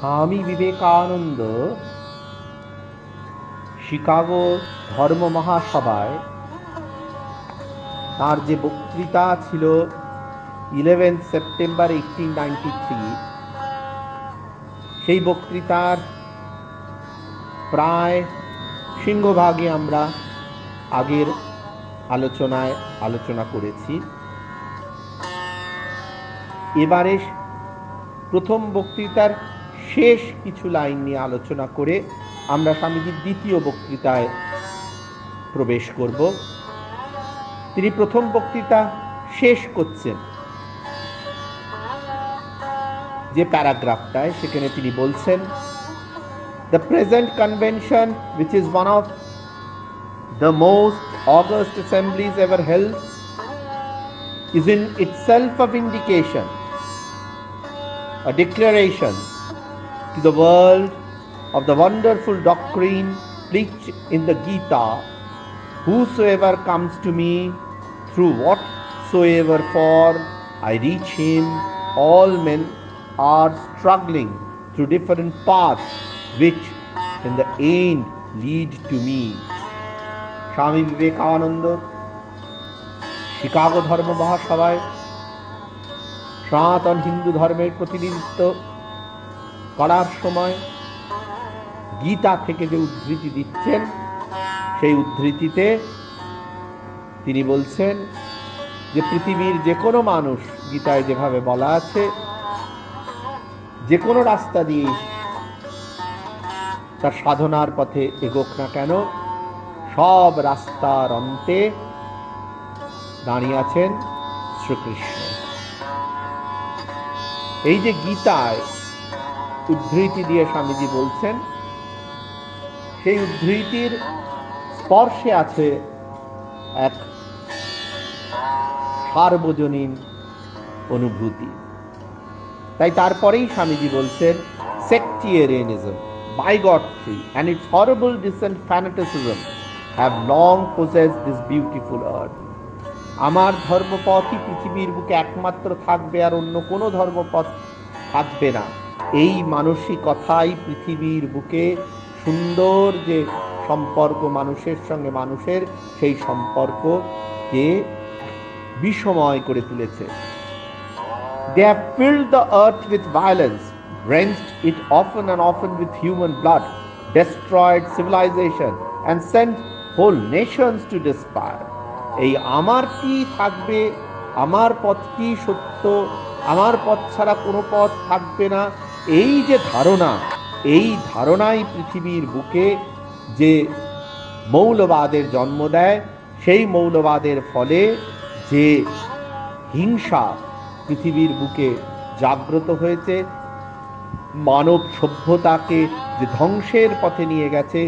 Swami Vivekananda Chicago ধর্ম মহাসভায় তার যে বক্তৃতা ছিল 11 সেপ্টেম্বর 1893, সেই বক্তৃতার প্রায় সিংহভাগে আমরা আগের আলোচনায় আলোচনা করেছি। এবারে প্রথম বক্তৃতার শেষ কিছু লাইন নিয়ে আলোচনা করে আমরা স্বামীজির দ্বিতীয় বক্তৃতায় প্রবেশ করব। তিনি প্রথম বক্তৃতা শেষ করছেন যে প্যারাগ্রাফটায়, সেখানে তিনি বলছেন, The present convention, which is one of the most august assemblies ever held, is in itself a vindication, a declaration to the world of the wonderful doctrine preached in the Gita. Whosoever comes to me through whatsoever form I reach him, all men are struggling through different paths which in the end lead to me. Swami Vivekananda Chicago ধর্ম মহাসভায় সনাতন হিন্দু ধর্মের প্রতিনিধিত্ব করার সময় গীতা থেকে যে উদ্ধৃতি দিচ্ছেন, সেই উদ্ধৃতিতে তিনি বলছেন যে পৃথিবীর যে কোনো মানুষ, গীতায় যেভাবে বলা আছে, যে কোনো রাস্তা দিয়ে তার সাধনার পথে এগোক না কেন, সব রাস্তার অন্তে দাঁড়িয়ে আছেন শ্রীকৃষ্ণ। এই যে গীতায় উদ্ধৃতি দিয়ে স্বামীজি বলছেন, সেই উদ্ধৃতির স্পর্শে আছে এক সার্বজনীন অনুভূতি। তাই তারপরেই স্বামীজি বলছেন, sectarianism, bigotry and its horrible descent fanaticism have long possessed this beautiful earth. আমার ধর্মপথই পৃথিবীর বুকে একমাত্র থাকবে, আর অন্য কোনো ধর্মপথ থাকবে না, এই মানসিকতাই পৃথিবীর বুকে সুন্দর যে সম্পর্ক মানুষের সঙ্গে মানুষের, সেই সম্পর্ককে বিষময় করে তুলেছে। They have filled the earth with violence, drenched it often and often with human blood, destroyed civilization and sent whole nations to despair. এই আমারটি থাকবে, আমার পথটি সত্য, আমার পথ ছাড়া কোনো পথ থাকবে না, এই যে ধারণা, এই ধারণাই পৃথিবীর বুকে যে মৌলবাদের জন্ম দেয়, সেই মৌলবাদের ফলে যে হিংসা পৃথিবীর বুকে জাগ্রত হয়েছে, মানব সভ্যতাকে যে ধ্বংসের পথে নিয়ে গেছে,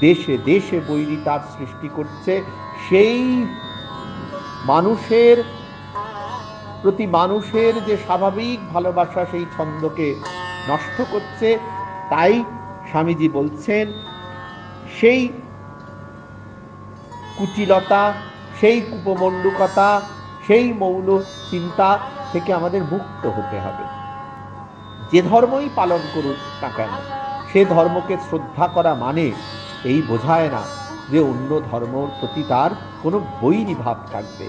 দেশে দেশে বৈরিতার সৃষ্টি করছে, সেই মানুষের প্রতি মানুষের যে স্বাভাবিক ভালোবাসা, সেই ছন্দকে নষ্ট করছে। তাই স্বামীজি বলছেন, সেই কুটিলতা, সেই কুপমণ্ডুকতা, সেই মৌল চিন্তা থেকে আমাদের মুক্ত হতে হবে। যে ধর্মই পালন করুক না কেন, সে ধর্মকে শ্রদ্ধা করা মানে এই বোঝায় না যে অন্য ধর্মের প্রতি তার কোনো বৈরী ভাব থাকবে।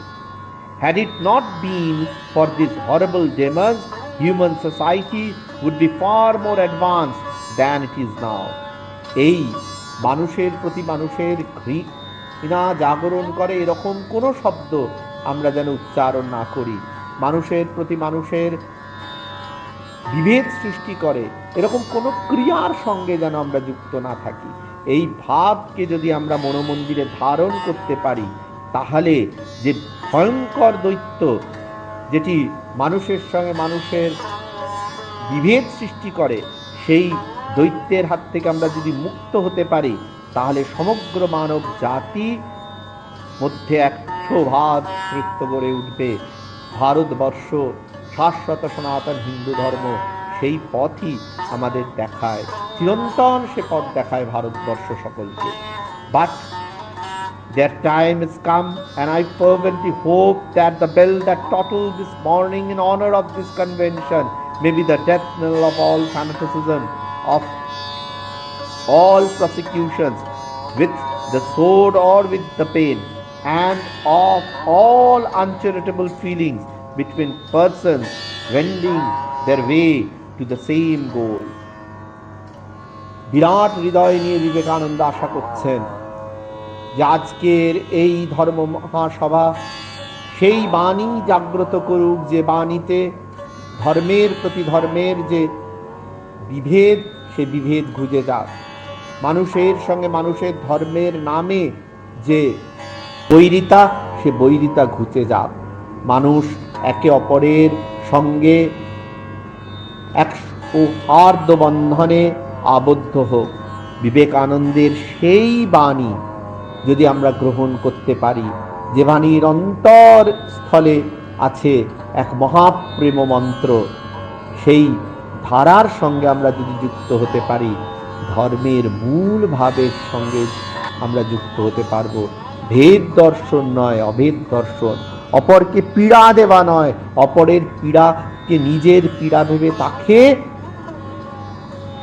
Had it not been for these horrible demons, human society would be far more advanced than it is now. এই মানুষের প্রতি মানুষের ঘৃণা জাগরণ করে এরকম কোনো শব্দ আমরা যেন উচ্চারণ না করি, মানুষের প্রতি মানুষের বিভেদ সৃষ্টি করে এরকম কোনো ক্রিয়ার সঙ্গে যেন আমরা যুক্ত না থাকি। এই ভাবকে যদি আমরা মনোমন্দিরে ধারণ করতে পারি, তাহলে যে ভয়ঙ্কর দৈত্য, যেটি মানুষের সঙ্গে মানুষের বিভেদ সৃষ্টি করে, সেই দৈত্যের হাত থেকে আমরা যদি মুক্ত হতে পারি, তাহলে সমগ্র মানব জাতি মধ্যে এক সৌভাগ নৃত্য গড়ে উঠবে। ভারতবর্ষ শাশ্বত সনাতন হিন্দু ধর্ম সেই পথই আমাদের দেখায়, চিরন্তন সে পথ দেখায় ভারতবর্ষ সকলকে। But their time has come, and I fervently hope that the bell that tottled this morning in honor of this convention may be the death knell of all fanaticism, of all prosecutions with the sword or with the pen, and of all uncharitable feelings between persons wending their way to the same goal. বিরাট হৃদয় নিয়ে বিবেকানন্দ আশা করছেন যে আজকের এই ধর্ম মহাসভা সেই বাণী জাগ্রত করুক, যে বাণীতে ধর্মের প্রতি ধর্মের যে বিভেদ, সে বিভেদ ঘুচে যাক। মানুষের সঙ্গে মানুষের ধর্মের নামে যে বৈরিতা, সে বৈরিতা ঘুচে যাক। মানুষ একে অপরের সঙ্গে এক সৌহার্দ্য বন্ধনে আবদ্ধ হোক। বিবেকানন্দের সেই বাণী যদি আমরা গ্রহণ করতে পারি, যে বাণীর অন্তর স্থলে আছে এক মহাপ্রেম মন্ত্র, সেই ধারার সঙ্গে আমরা যদি যুক্ত হতে পারি, ধর্মের মূল ভাবের সঙ্গে আমরা যুক্ত হতে পারবো। ভেদ দর্শন নয়, অভেদ দর্শন। অপরকে পীড়া দেওয়া নয়, অপরের পীড়াকে নিজের পীড়া ভেবে তাকে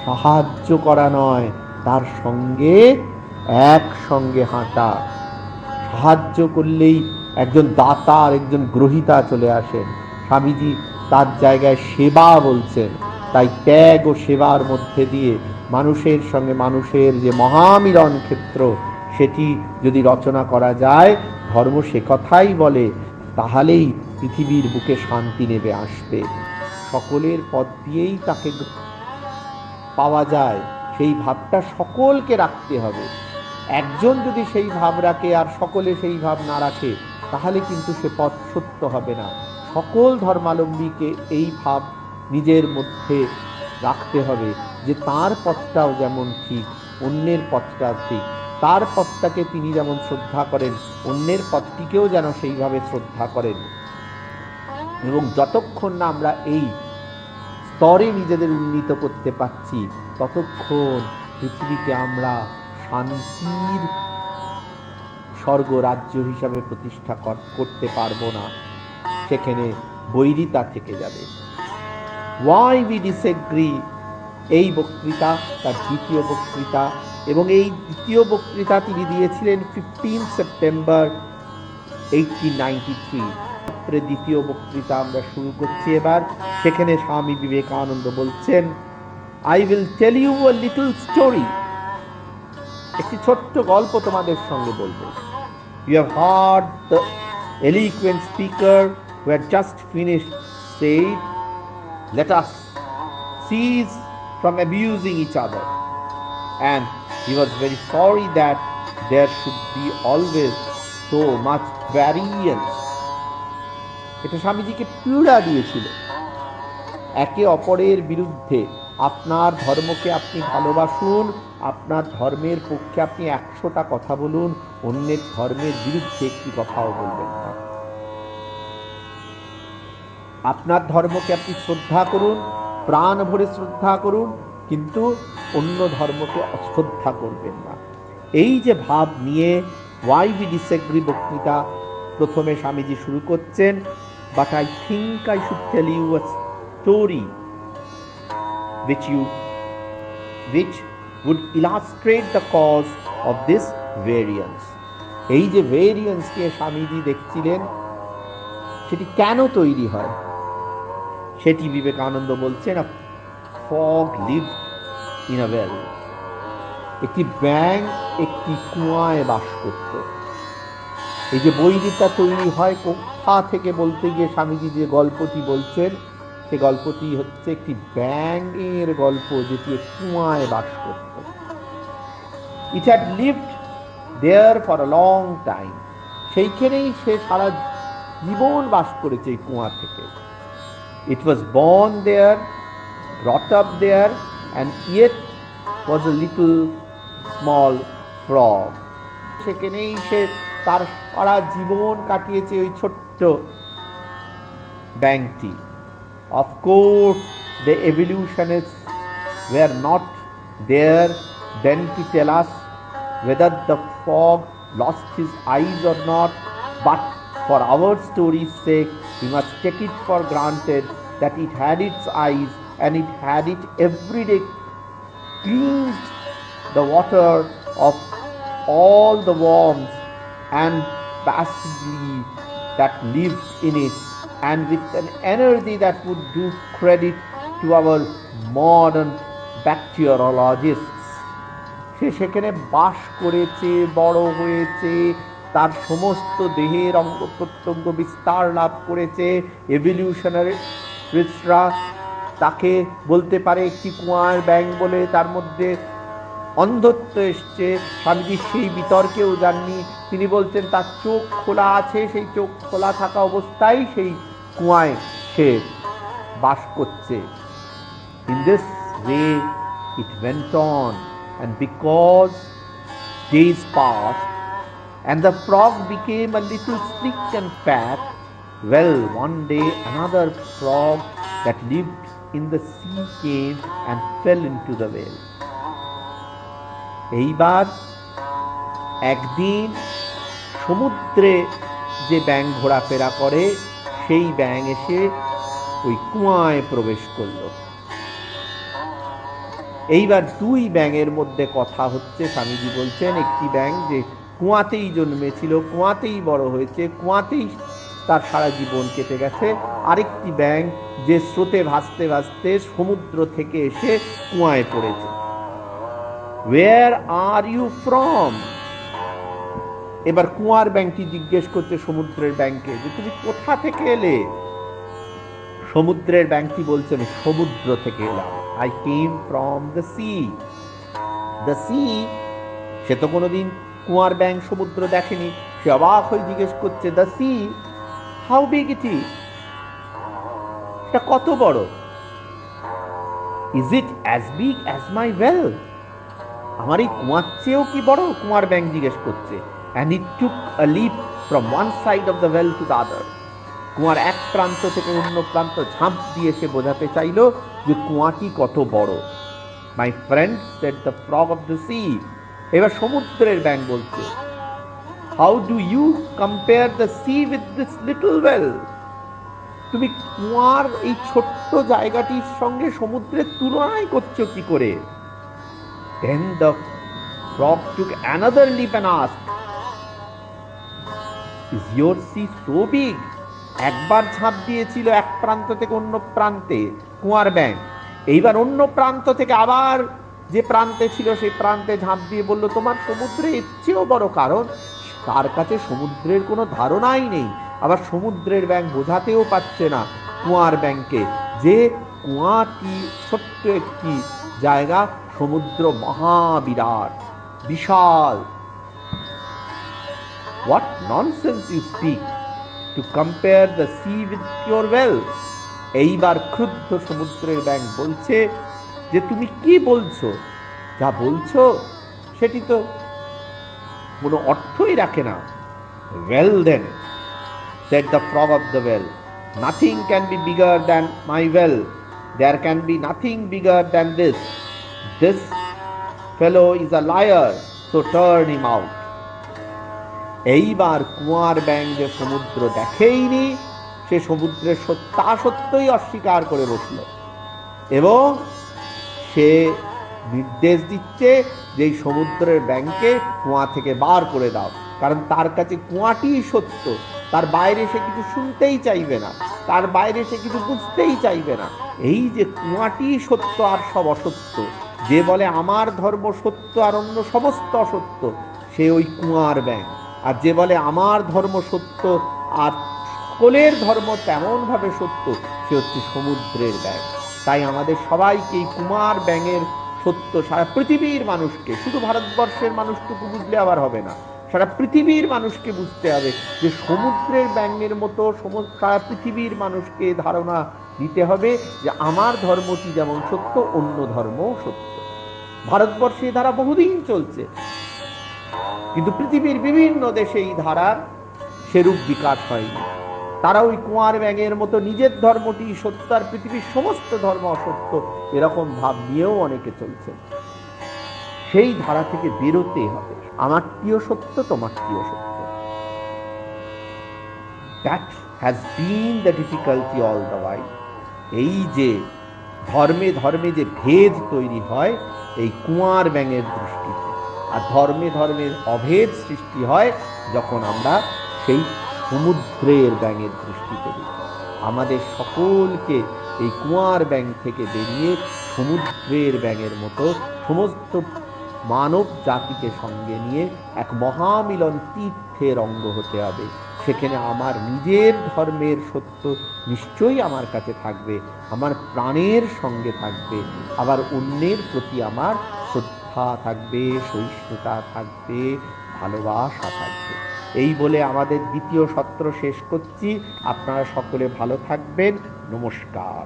সাহায্য করা নয়, তার সঙ্গে একসঙ্গে হাঁটা। সাহায্য করলেই একজন দাতা আর একজন গ্রহীতা চলে আসেন। স্বামীজি তার জায়গায় সেবা বলছেন। তাই ত্যাগ ও সেবার মধ্যে দিয়ে মানুষের সঙ্গে মানুষের যে মহামিলন ক্ষেত্র, সেটি যদি রচনা করা যায়, ধর্ম সে কথাই বলে, তাহলেই পৃথিবীর বুকে শান্তি নেমে আসবে। সকলের পথ দিয়েই তাকে পাওয়া যায়, সেই ভাবটা সকলকে রাখতে হবে। একজন যদি সেই ভাব রাখে আর সকলে সেই ভাব না রাখে, তাহলে কিন্তু সে পথ সত্য হবে না। সকল ধর্মাবলম্বীকে এই ভাব নিজের মধ্যে রাখতে হবে যে তার পথটাও যেমন ঠিক, অন্যের পথটা ঠিক। তার পথটাকে তিনি যেমন শ্রদ্ধা করেন, অন্যের পথটিকেও যেন সেইভাবে শ্রদ্ধা করেন। এবং যতক্ষণ না আমরা এই স্তরে নিজেদের উন্নীত করতে পারছি, ততক্ষণ পৃথিবীকে আমরা শান্তির স্বর্গরাজ্য হিসাবে প্রতিষ্ঠা করতে পারবো না। সেখানে বৈরিতা থেকে যাবে। Why we disagree, এই বক্তৃতা তার দ্বিতীয় বক্তৃতা, এবং এই দ্বিতীয় বক্তৃতা তিনি দিয়েছিলেন 15 সেপ্টেম্বর 1893। দ্বিতীয় বক্তৃতা আমরা শুরু করছি এবার। সেখানে স্বামী বিবেকানন্দ বলছেন, I will tell you a little story. একটি ছোট্ট গল্প তোমাদের সঙ্গে বলবো। You have heard the eloquent speaker who had just finished said, let us cease from abusing each other. And he was very sorry that there should be always so much variance. এটা স্বামীজিকে পীড়া দিয়েছিল। একে অপরের বিরুদ্ধে আপনার ধর্মকে আপনি ভালোবাসুন, আপনার ধর্মের পক্ষে আপনি 100টা কথা বলুন, অন্যের ধর্মের বিরুদ্ধে একটি কথাও বলবেন না। আপনার ধর্মকে আপনি শ্রদ্ধা করুন, প্রাণ ভরে শ্রদ্ধা করুন, কিন্তু অন্য ধর্মকে অশ্রদ্ধা করবেন না। এই যে ভাব নিয়ে Why we disagree বক্তৃতা প্রথমে স্বামীজি শুরু করছেন, but I think I should tell you a story which would illustrate the cause of this variance. এই যে ভেরিয়েন্স কে স্বামীজি দেখছিলেন, সেটি কেন তৈরি হয় সেটি বিবেকানন্দ বলছেন। a fog lived in a well. একটি ব্যাঙ একটি কুয়ায় বাস করত। এই যে বৈরিতা তৈরি হয় কোথা থেকে বলতে গিয়ে স্বামীজি যে গল্পটি বলছেন, সে গল্পটি হচ্ছে একটি ব্যাঙের গল্প, যেটি কুয়ায় বাস করত। It had lived there for a long time. সেইখানেই সে সারা জীবন বাস করেছে এই কুয়া থেকে। It was born there, brought up there, and yet was a little small frog. সেখানেই সে তার সারা জীবন কাটিয়েছে ওই ছোট্ট ব্যাঙটি। Of course, the evolutionists were not there then to tell us whether the frog lost his eyes or not, but for our story's sake, we must take it for granted that it had its eyes and it had it every day cleansed the water of all the worms and bacilli that lived in it, and with an energy that would do credit to our modern bacteriologists. সে সেখানে বাস করেছে, বড় হয়েছে, তার সমস্ত দেহের অঙ্গ প্রত্যঙ্গ বিস্তার লাভ করেছে। এভলিউশনারিস্টরা তাকে বলতে পারে একটি কুয়ার ব্যাঙ বলে, তার মধ্যে অন্ধত্ব এসছে। স্বামীজি সেই বিতর্কেও যাননি, তিনি বলছেন তার চোখ খোলা আছে, সেই চোখ খোলা থাকা অবস্থায় সেই কুয়ায় সে বাস করছে। In this way it went on, and because days passed and the frog became a little sleek and fat, well, one day another frog that lived in the sea came and fell into the well. এইবার একদিন সমুদ্রে যে ব্যাঙ ঘোরাফেরা করে সেই ব্যাঙ এসে ওই কুয়ায় প্রবেশ করলো। এইবার দুই ব্যাঙের মধ্যে কথা হচ্ছে। স্বামীজি বলছেন একটি ব্যাঙ যে কুয়াতেই জন্মেছিল, কুয়াতেই বড় হয়েছে, কুয়াতেই তার সারা জীবন কেটে গেছে, আরেকটি ব্যাঙ যে স্রোতে ভাসতে ভাসতে সমুদ্র থেকে এসে কুয়ায় পড়েছে। Where are you from? এবার কুয়ার ব্যাঙটি জিজ্ঞেস করছে সমুদ্রের ব্যাঙকে যে তুমি কোথা থেকে এলে? সমুদ্রের ব্যাঙটি বলছে আমি সমুদ্র থেকে এলাম। I came from the sea. The sea, সে তো কোনোদিন কুয়ার ব্যাঙ সমুদ্র দেখেনি, সে অবাক হয়ে জিজ্ঞেস করছে the sea, how big it is? এটা কত বড়? Is it as big as my well? আমার এই কুয়ার চেয়েও কি বড়? কুয়ার ব্যাঙ জিজ্ঞেস করছে। And it took a leap from one side of the well to the other. কুয়ার এক প্রান্ত থেকে অন্য প্রান্ত ঝাঁপ দিয়ে সে বোঝাতে চাইল যে কুয়াটি কত বড়। My friend, said the frog of the sea. এবার সমুদ্রের ব্যাঙ বলছে How do you compare the sea with this little well? তুমি কুয়ার এই ছোট্ট জায়গাটির সঙ্গে সমুদ্রের তুলনায় করছো কি করে? Then the frog took another leap and asked, Is your sea so big? একবার ঝাঁপ দিয়েছিল এক প্রান্ত থেকে অন্য প্রান্তে কুয়ার ব্যাঙ, এইবার অন্য প্রান্ত থেকে আবার যে প্রান্তে ছিল সেই প্রান্তে ঝাঁপ দিয়ে বলল তোমার সমুদ্রে এর চেয়েও বড়। কারণ তার কাছে সমুদ্রের কোনো ধারণাই নেই, আবার সমুদ্রের ব্যাঙ বোঝাতেও পারছে না কুয়ার ব্যাঙকে যে কুয়াটি ছোট্ট একটি জায়গা, সমুদ্র মহাবিরাট বিশাল। What nonsense you speak to compare the sea with your well? এইবার ক্রুদ্ধ সমুদ্রের ব্যাঙ বলছে যে তুমি কি বলছো? যা বলছো সেটি তো কোনো অর্থই রাখে না। Well then, said the frog of the well, nothing can be bigger than my well. There can be nothing bigger than this. This fellow is a liar, so turn him out. এইবার কুয়ার ব্যাঙ যে সমুদ্র দেখেইনি সে সমুদ্রের সত্যই অস্বীকার করে বসল এবং সে নির্দেশ দিচ্ছে যে এই সমুদ্রের ব্যাঙকে কুয়া থেকে বার করে দাও, কারণ তার কাছে কুয়াটিই সত্য, তার বাইরে সে কিছু শুনতেই চাইবে না, তার বাইরে সে কিছু বুঝতেই চাইবে না। এই যে কুয়াটি সত্য আর সব অসত্য, যে বলে আমার ধর্ম সত্য আর অন্য সমস্ত অসত্য সে ওই কুয়ার ব্যাঙ, আর যে বলে আমার ধর্ম সত্য আর সকলের ধর্ম তেমন ভাবে সত্য সে হচ্ছে সমুদ্রের ব্যাঙ। তাই আমাদের সবাইকে এই কুমার ব্যাঙের সত্য সারা পৃথিবীর মানুষকে, শুধু ভারতবর্ষের মানুষটুকু বুঝলে আবার হবে না, সারা পৃথিবীর মানুষকে বুঝতে হবে যে সমুদ্রের ব্যাঙের মতো সারা পৃথিবীর মানুষকে ধারণা দিতে হবে যে আমার ধর্মটি যেমন সত্য অন্য ধর্মও সত্য। ভারতবর্ষে ধারা বহুদিন চলছে, কিন্তু পৃথিবীর বিভিন্ন দেশে এই ধারার সেরূপ বিকাশ হয়নি। তারা ওই কুয়ার ব্যাঙের মতো নিজের ধর্মটি সত্য আর পৃথিবীর সমস্ত ধর্ম অসত্য এরকম ভাব নিয়েও অনেকে চলছে। সেই ধারা থেকে বেরোতে হবে, আমারটিও সত্য তোমারটিও সত্য। That has been the difficulty all the while. এই যে ধর্মে ধর্মে যে ভেদ তৈরি হয় এই কুঁয়ার ব্যাঙের দৃষ্টিতে, আর ধর্মে ধর্মের অভেদ সৃষ্টি হয় যখন আমরা সেই সমুদ্রের ব্যাঙের দৃষ্টিতে দেখি। আমাদের সকলকে এই কুঁয়ার ব্যাঙ থেকে বেরিয়ে সমুদ্রের ব্যাঙের মতো সমস্ত মানব জাতিকে সঙ্গে নিয়ে এক মহামিলন তীর্থের অঙ্গ হতে হবে। সেখানে আমার নিজের ধর্মের সত্য নিশ্চয়ই আমার কাছে থাকবে, আমার প্রাণের সঙ্গে থাকবে, আবার অন্যের প্রতি আমার শ্রদ্ধা থাকবে, সহিষ্ণুতা থাকবে, ভালোবাসা থাকবে। এই বলে আমাদের দ্বিতীয় সত্র শেষ করছি। আপনারা সকলে ভালো থাকবেন। নমস্কার।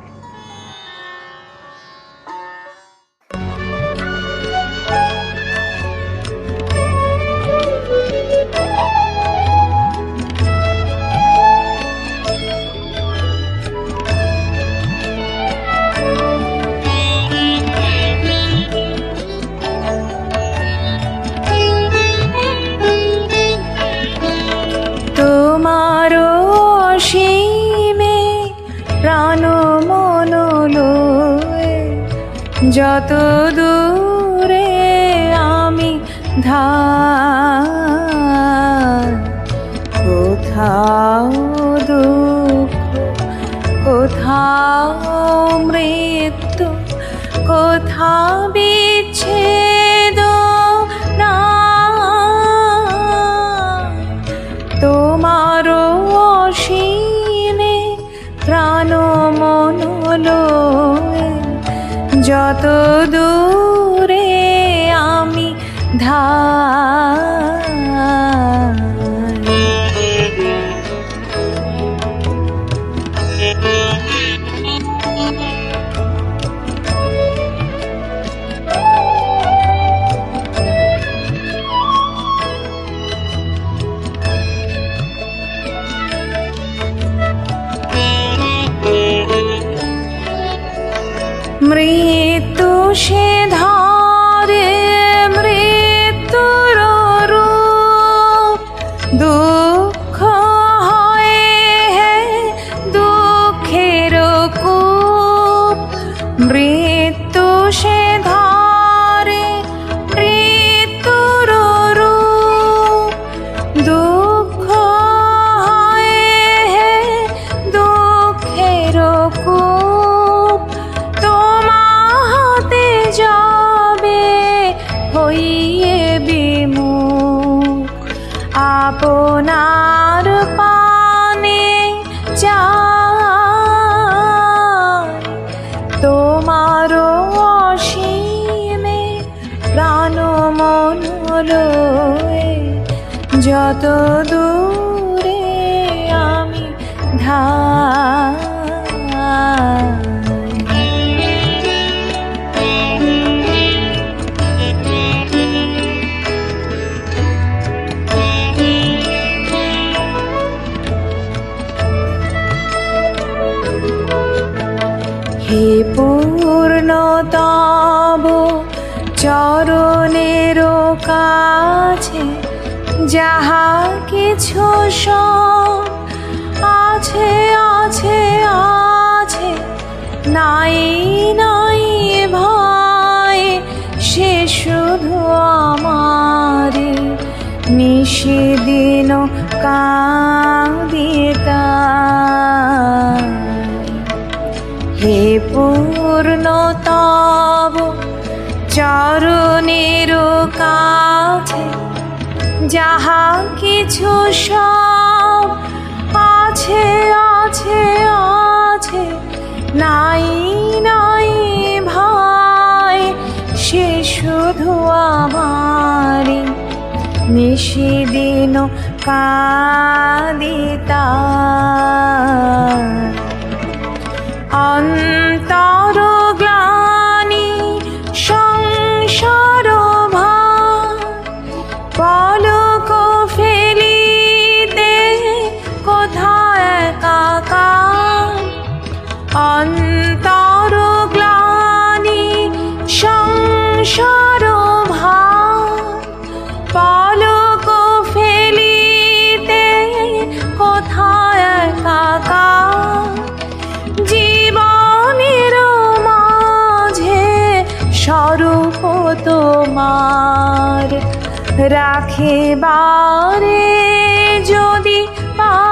যত দূরে আমি ধার, কোথাও দুঃখ, কোথাও মৃত্যু, কোথাও বিচ্ছেদ না, তোমার অসীমে প্রাণ মন লয়ে যত দূরে আমি ধার। মৃত্যু সে ধরে মৃত্যুর রূপ, দুঃখ হয় দুঃখের কূপ। মৃত্যু সে ধরে মৃত্যুর রূপ, দুঃখ হয় দুঃখের কূপ। হইয়ে বিমুখ আপনার পানে যায়, তোমার অসীমে প্রাণ মন লয়ে যত দূরে আমি ধার। হে পূর্ণতম চরণের কাছে যাহা কিছু সব আছে আছে আছে, নাই নাই ভয় সে শুধু আমারে নিষেদিন কাঁদিতা। হে পূর্ণতম চরণের কাছে যাহা কিছু সব আছে আছে আছে, নাই নাই ভয় সে শুধু আমারে নিষেদিন কাঁদিতা। অন্তর গ্লানি সংসার ভার, পলক ফেলিতে কোথায় একাকার। অন্তর গ্লানি সংসার ভার, পলক ফেলিতে তোমার রাখিবারে যদি পা